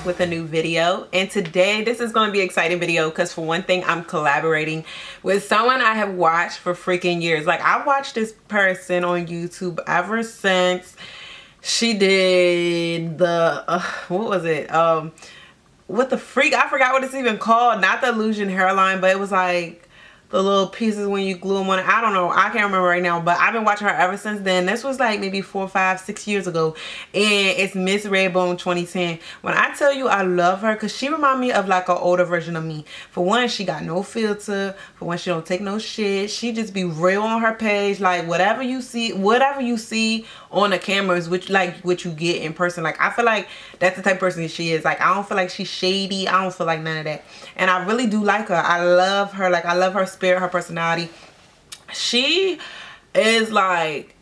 with a new video, and today this is going to be an exciting video because for one thing I'm collaborating with someone I have watched for freaking years. Like, I've watched this person on YouTube ever since she did the what was it, what the freak, I forgot what it's even called, not the illusion hairline, but it was like the little pieces when you glue them on. I don't know, I can't remember right now, but I've been watching her ever since then. This was like maybe 4, 5, 6 years ago, and it's Miss Redbone 2010. When I tell you I love her, because she reminds me of like an older version of me. For one, she got no filter. For one, she don't take no shit. She just be real on her page. Like, whatever you see on the cameras, which like what you get in person. Like, I feel like that's the type of person she is. Like, I don't feel like she's shady. I don't feel like none of that, and I really do like her. I love her. Like, I love her spirit, her personality. She is like,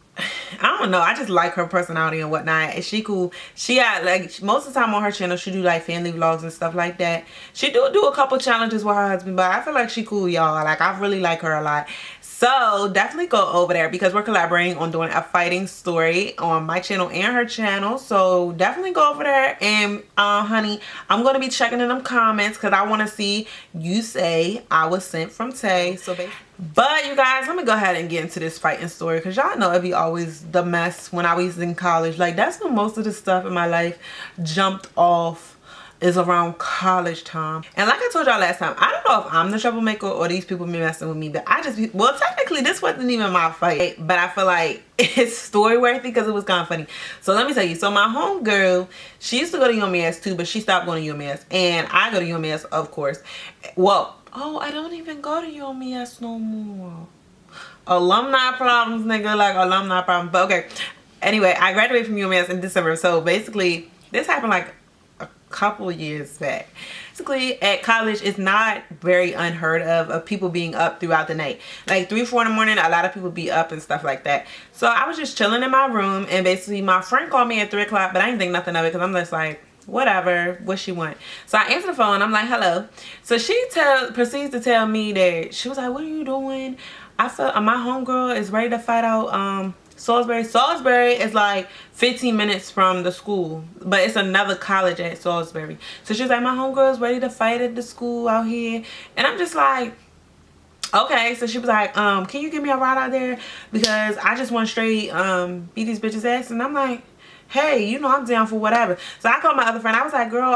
I don't know, I just like her personality and whatnot. And she cool. She got like, most of the time on her channel she do like family vlogs and stuff like that. She do a couple challenges with her husband, but I feel like she cool, y'all. Like, I really like her a lot. So definitely go over there because we're collaborating on doing a fighting story on my channel and her channel. So definitely go over there, and honey, I'm going to be checking in them comments because I want to see you say I was sent from Tay. So basically, but you guys, let me go ahead and get into this fighting story because y'all know it be always the mess when I was in college. Like, that's when most of the stuff in my life jumped off, is around college time. And like I told y'all last time, I don't know if I'm the troublemaker or these people be messing with me, but I just, well, technically this wasn't even my fight, but I feel like it's story worthy because it was kind of funny. So let me tell you, so my homegirl, she used to go to UMass too, but she stopped going to UMass, and I go to UMass, of course. Well, oh, I don't even go to UMass no more. Alumni problems, nigga, like alumni problems. But okay, anyway, I graduated from UMass in December. So basically this happened like couple years back. Basically, at college, it's not very unheard of people being up throughout the night. Like 3, 4 in the morning, a lot of people be up and stuff like that. So I was just chilling in my room, and basically my friend called me at 3 o'clock, but I didn't think nothing of it because I'm just like, whatever, what she want. So I answer the phone. I'm like, hello. So she proceeds to tell me that she was like, what are you doing? I feel my homegirl is ready to fight out Salisbury. Salisbury is like 15 minutes from the school, but it's another college at Salisbury. So she's like, my homegirl is ready to fight at the school out here. And I'm just like, okay. So she was like, can you give me a ride out there? Because I just want to straight beat these bitches ass. And I'm like, hey, you know, I'm down for whatever. So I called my other friend. I was like, girl,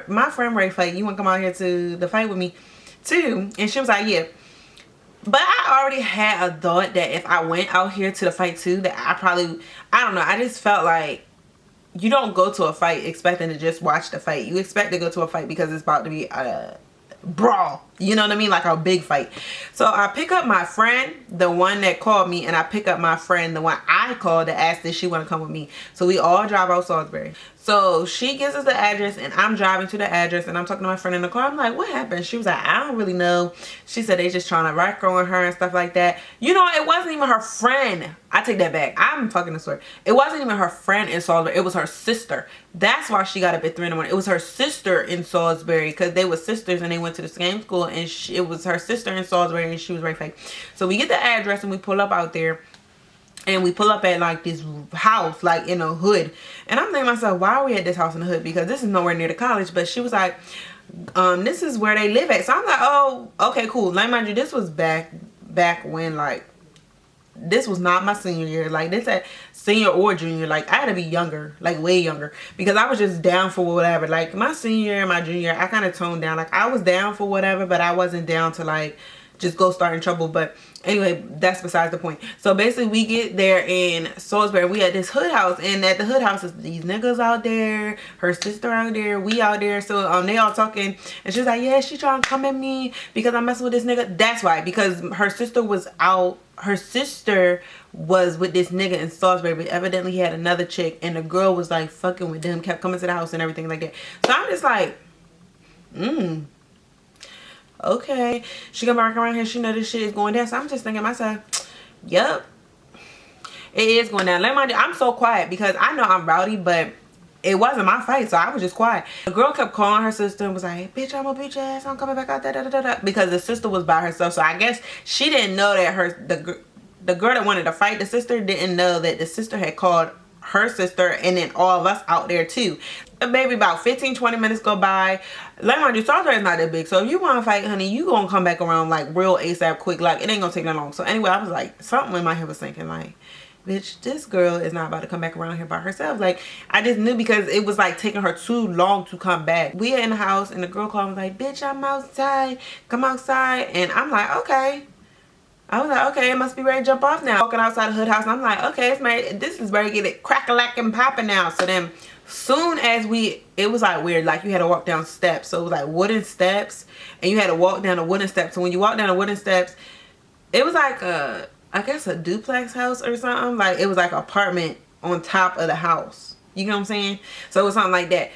my friend ready to fight. You want to come out here to the fight with me too? And she was like, yeah. But I already had a thought that if I went out here to the fight too, that I don't know, I just felt like you don't go to a fight expecting to just watch the fight. You expect to go to a fight because it's about to be a brawl. You know what I mean? Like a big fight. So I pick up my friend, the one that called me, and I pick up my friend, the one I called, to ask if she want to come with me. So we all drive out Salisbury. So she gives us the address, and I'm driving to the address, and I'm talking to my friend in the car. I'm like, what happened? She was like, I don't really know. She said they just trying to rock on her and stuff like that. You know, it wasn't even her friend. I take that back. I'm fucking the story. It wasn't even her friend in Salisbury. It was her sister. That's why she got up at 3 in the morning. It was her sister in Salisbury because they were sisters and they went to the same school, and it was her sister in Salisbury, and she was very fake. So we get the address and we pull up out there. And we pull up at like this house, like in a hood. And I'm thinking to myself, why are we at this house in the hood? Because this is nowhere near the college. But she was like, this is where they live at. So I'm like, oh, okay, cool. Like, mind you, this was back when, like, this was not my senior year. Like, this at senior or junior. Like, I had to be younger, like way younger, because I was just down for whatever. Like, my senior year and my junior year, I kind of toned down. Like, I was down for whatever, but I wasn't down to like just go start in trouble. But anyway, that's besides the point. So basically we get there in Salisbury. We at this hood house, and at the hood house is these niggas out there, her sister out there, we out there. So they all talking, and she's like, yeah, she trying to come at me because I'm messing with this nigga. That's why, because her sister was out. Her sister was with this nigga in Salisbury, but evidently he had another chick, and the girl was like fucking with them, kept coming to the house and everything like that. So I'm just like, okay, she come back around here, she know this shit is going down. So I'm just thinking to myself, yep, it is going down. Let me, I'm so quiet because I know I'm rowdy, but it wasn't my fight, so I was just quiet. The girl kept calling her sister and was like, bitch, I'm a bitch ass, I'm coming back out, da da da da, because the sister was by herself. So I guess she didn't know that the girl that wanted to fight the sister didn't know that the sister had called her sister, and then all of us out there too. Maybe about 15-20 minutes go by. Like my Storytime is not that big, so if you want to fight, honey, you gonna come back around like real ASAP quick. Like it ain't gonna take that long. So anyway, I was like, something in my head was thinking like, bitch, this girl is not about to come back around here by herself. Like I just knew, because it was like taking her too long to come back. We are in the house and the girl called me like, bitch, I'm outside, come outside. And I'm like, okay. I was like, okay, it must be ready to jump off now. Walking outside the hood house, and I'm like, okay, this is ready to get it crack-a-lack-and popping now. So then soon as it was like weird, like you had to walk down steps. So it was like wooden steps, and you had to walk down the wooden steps. So when you walk down the wooden steps, it was like I guess a duplex house or something. Like it was like an apartment on top of the house. You know what I'm saying? So it was something like that.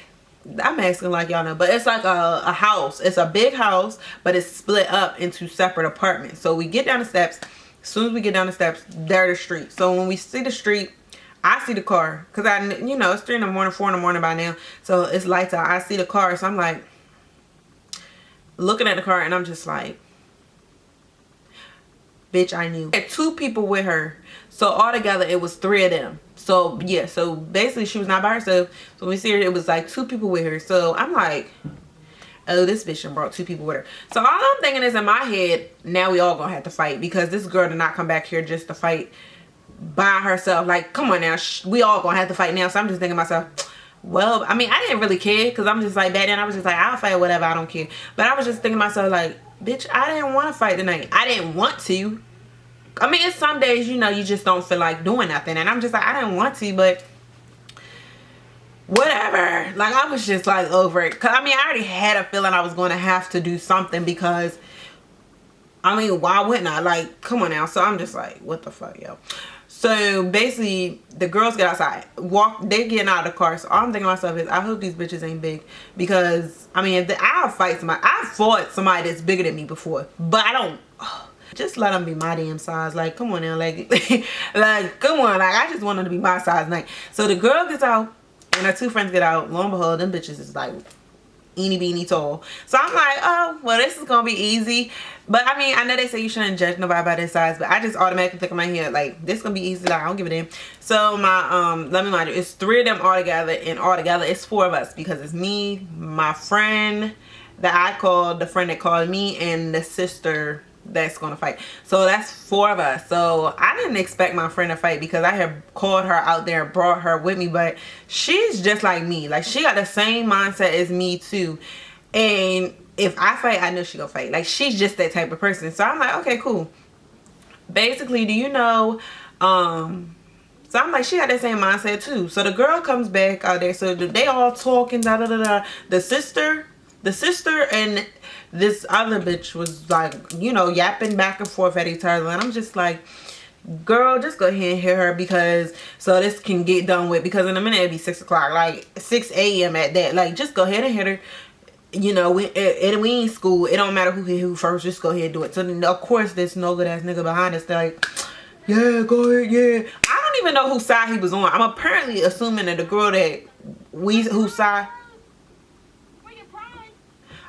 I'm asking like y'all know, but it's like a house. It's a big house, but it's split up into separate apartments. So we get down the steps. As soon as we get down the steps, there's the street. So when we see the street, I see the car, because it's 3 in the morning, 4 in the morning by now, so it's lights out. I see the car, so I'm like looking at the car, and I'm just like, bitch, I knew. Had 2 people with her, so altogether it was 3 of them. So yeah, so basically she was not by herself. So when we see her, it was like 2 people with her. So I'm like, oh, this bitch done brought 2 people with her. So all I'm thinking is in my head, now we all gonna have to fight, because this girl did not come back here just to fight by herself. Like, come on now, we all gonna have to fight now. So I'm just thinking to myself, well, I mean, I didn't really care, because I'm just like, back then I was just like, I'll fight whatever, I don't care. But I was just thinking to myself like, bitch, I didn't want to fight tonight. I didn't want to. I mean, it's some days, you just don't feel like doing nothing. And I'm just like, I didn't want to, but whatever. Like, I was just like over it. Cause I mean, I already had a feeling I was going to have to do something, because I mean, why wouldn't I? Like, come on now. So I'm just like, what the fuck, yo? So basically, the girls get outside, they getting out of the car. So all I'm thinking to myself is, I hope these bitches ain't big, because I mean, I'll fight somebody. I fought somebody that's bigger than me before, but I don't. Just let them be my damn size. Like, come on now, like, like, come on, like, I just want them to be my size. Like, so the girl gets out, and her 2 friends get out. Lo and behold, them bitches is like eeny beeny tall. So I'm like, oh, well, this is gonna be easy. But I mean, I know they say you shouldn't judge nobody by their size, but I just automatically think in my head like, this gonna be easy. Like, I don't give a damn. So my let me mind you, it's 3 of them all together, and all together it's 4 of us, because it's me, my friend that I called, the friend that called me, and the sister that's gonna fight. So that's 4 of us. So I didn't expect my friend to fight, because I had called her out there and brought her with me, but she's just like me. Like, she got the same mindset as me too, and if I fight, I know she gonna fight. Like, she's just that type of person. So I'm like, okay, cool. Basically, do you know, so I'm like, she got that same mindset too. So the girl comes back out there, so they all talking, da da da da. The sister and this other bitch was like, yapping back and forth at each other, and I'm just like, girl, just go ahead and hit her, because so this can get done with, because in a minute it'll be 6 o'clock, like 6 a.m. at that. Like, just go ahead and hit her. We ain't school. It don't matter who hit who first. Just go ahead and do it. So then, of course, this no good ass nigga behind us, they're like, yeah, go ahead, yeah. I don't even know whose side he was on. I'm apparently assuming that the girl that whose side.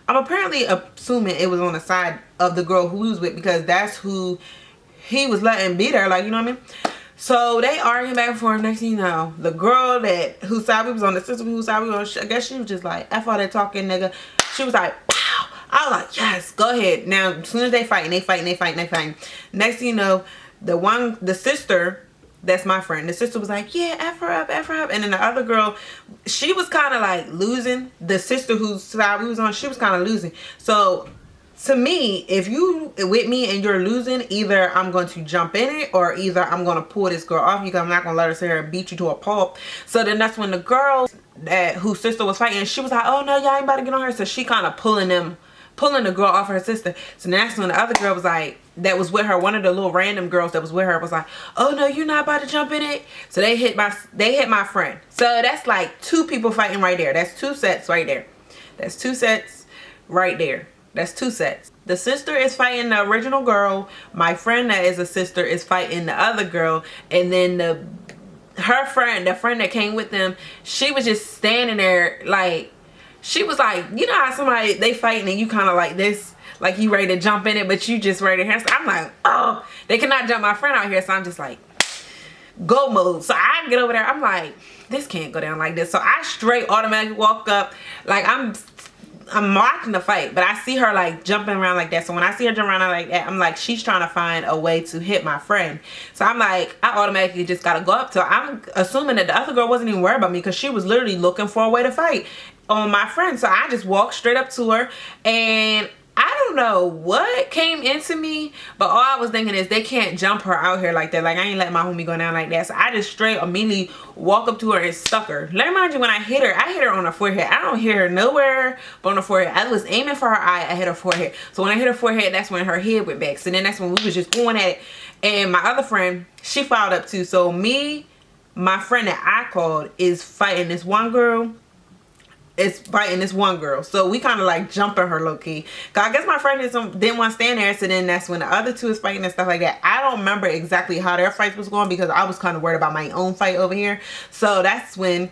I'm apparently assuming it was on the side of the girl who he was with, because that's who he was letting beat her. Like, you know what I mean? So they arguing back and forth. Next thing you know, the girl whose side we was on, the sister whose side we was on, I guess she was just like, F all that talking, nigga. She was like, pow. I was like, yes, go ahead. Now, as soon as they fighting. Next thing you know, the sister, that's my friend, the sister was like, yeah, F her up. And then the other girl, she was kind of like losing. The sister whose side we was on, she was kind of losing. So to me, if you with me and you're losing, either I'm going to jump in it, or either I'm going to pull this girl off you, because I'm not going to let her sit here and beat you to a pulp. So then that's when the girl whose sister was fighting, she was like, oh no, y'all ain't about to get on her. So she kind of pulling the girl off her sister. So that's when the other girl was like, that was with her, one of the little random girls that was with her was like, oh no, you're not about to jump in it. So they hit my friend. So that's like 2 people fighting right there. That's 2 sets right there. That's 2 sets right there. That's 2 sets. The sister is fighting the original girl. My friend that is a sister is fighting the other girl. And then the friend that came with them, she was just standing there like, she was like, you know how somebody, they fighting and you kind of like this, like you ready to jump in it, but you just ready to handle. I'm like, oh, they cannot jump my friend out here. So I'm just like, go mode. So I get over there, I'm like, this can't go down like this. So I straight automatically walk up, like I'm watching the fight, but I see her like jumping around like that. So when I see her jump around like that, I'm like, she's trying to find a way to hit my friend. So I'm like, I automatically just gotta go up to her. I'm assuming that the other girl wasn't even worried about me because she was literally looking for a way to fight on my friend. So I just walked straight up to her, and I don't know what came into me, but all I was thinking is they can't jump her out here like that. Like, I ain't letting my homie go down like that. So I just straight immediately walk up to her and stuck her. Let me remind you, when I hit her on her forehead. I don't hit her nowhere but on her forehead. I was aiming for her eye. I hit her forehead. So when I hit her forehead, that's when her head went back. So then that's when we was just going at it. And my other friend, she fouled up too. So me, my friend that I called is fighting this one girl. It's fighting this one girl. So we kind of like jumping her low key. Cause I guess my friend didn't want to stand there. So then that's when the other two is fighting and stuff like that. I don't remember exactly how their fights was going because I was kind of worried about my own fight over here. So that's when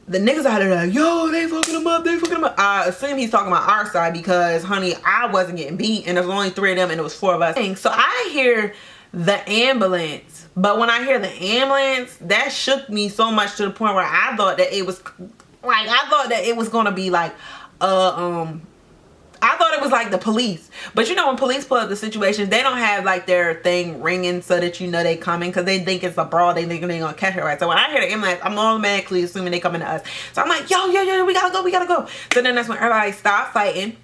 the niggas out there like, yo, they fucking them up, they fucking them up. I assume he's talking about our side because, honey, I wasn't getting beat and there's only 3 of them and it was 4 of us. So I hear the ambulance. But when I hear the ambulance, that shook me so much to the point where I thought that it was... Like, I thought that it was gonna be like, I thought it was like the police. But you know, when police pull up the situations, they don't have like their thing ringing so that you know they coming because they think it's a brawl. They think they're gonna catch her, right? So when I hear the ambulance, I'm automatically assuming they coming to us. So I'm like, yo, we gotta go, we gotta go. So then that's when everybody stopped fighting.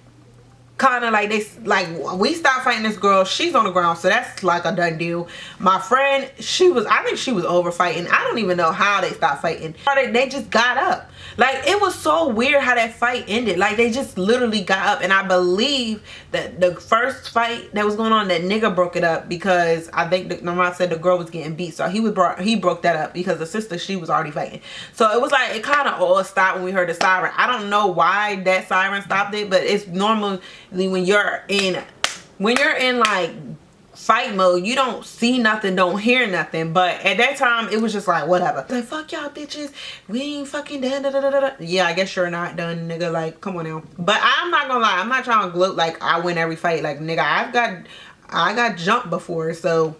Kind of like we stopped fighting this girl. She's on the ground, so that's like a done deal. My friend, I think she was over fighting. I don't even know how they stopped fighting. They just got up. Like, it was so weird how that fight ended. Like, they just literally got up. And I believe that the first fight that was going on, that nigga broke it up because I think the mama said the girl was getting beat. So he broke that up because the sister, she was already fighting. So it was like, it kind of all stopped when we heard the siren. I don't know why that siren stopped it, but it's normally when you're in like fight mode, you don't see nothing, don't hear nothing. But at that time, it was just like, whatever. Like, fuck y'all bitches, we ain't fucking done, da, da, da, da. Yeah, I guess you're not done, nigga. Like, come on now. But I'm not gonna lie, I'm not trying to gloat like I win every fight. Like, nigga, I got jumped before, so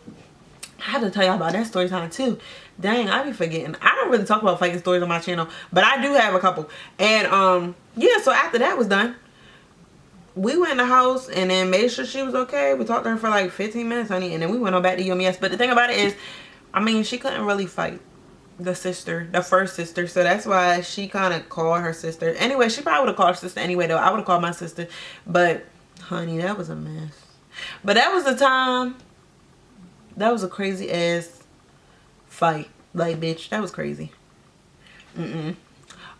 I have to tell y'all about that story time too. Dang, I be forgetting. I don't really talk about fighting stories on my channel, but I do have a couple. And yeah, so after that was done, we went in the house and then made sure she was okay. We talked to her for like 15 minutes, honey, and then we went on back to UMS. But the thing about it is, I mean, she couldn't really fight the first sister. So that's why she kind of called her sister. Anyway, she probably would have called her sister anyway, though. I would have called my sister. But, honey, that was a mess. But that was the time. That was a crazy ass fight. Like, bitch, that was crazy.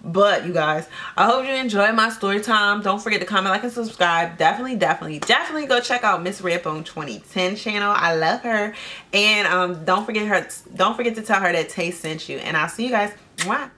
But you guys, I hope you enjoyed my story time. Don't forget to comment, like, and subscribe. Definitely go check out Miss Redbone 2010 channel. I love her. And don't forget to tell her that Tay sent you. And I'll see you guys. Mwah.